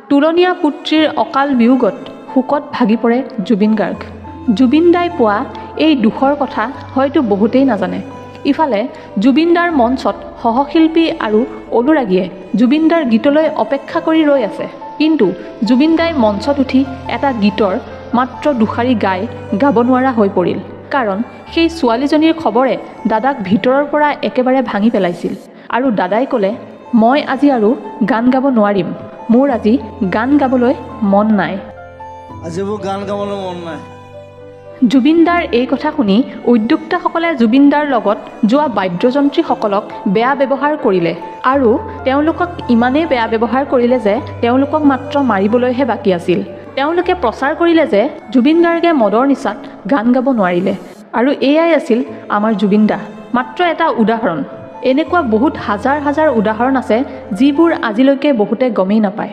তুলনীয়া পুত্ৰীৰ অকাল বিয়োগত শোকত ভাগি পৰে জুবিন গাৰ্গ। জুবিন দাই পোৱা এই দুখৰ কথা হয়তো বহুতেই নাজানে। ইফালে জুবিন দাৰ মঞ্চত সহশিল্পী আৰু অনুৰাগীয়ে জুবিন দাৰ গীতলৈ অপেক্ষা কৰি ৰৈ আছে। কিন্তু জুবিন দাই মঞ্চত উঠি এটা গীতৰ মাত্ৰ দুশাৰী গাব নোৱাৰা হৈ পৰিল। কাৰণ সেই ছোৱালীজনীৰ খবৰে দাদাক ভিতৰৰ পৰা একেবাৰে ভাঙি পেলাইছিল। আৰু দাদাই ক'লে, মই আজি আৰু গান গাব নোৱাৰিম, মোৰ আজি গান গাবলৈ মন নাই। আজি মোৰ গান গাবলৈ মন নাই। জুবিন দাৰ এই কথা শুনি উদ্যোক্তাসকলে জুবিন দাৰ লগত যোৱা বাদ্যযন্ত্ৰীসকলক বেয়া ব্যৱহাৰ কৰিলে আৰু তেওঁলোকক ইমানেই বেয়া ব্যৱহাৰ কৰিলে যে তেওঁলোকক মাত্ৰ মাৰিবলৈহে বাকী আছিল। তেওঁলোকে প্ৰচাৰ কৰিলে যে জুবিন গাৰ্গে মদৰ নিচাত গান গাব নোৱাৰিলে। আৰু এয়াই আছিল আমাৰ জুবিন দা। মাত্ৰ এটা উদাহৰণ। এনেকুৱা বহুত হাজাৰ হাজাৰ উদাহৰণ আছে যিবোৰ আজিলৈকে বহুতে গমেই নাপায়।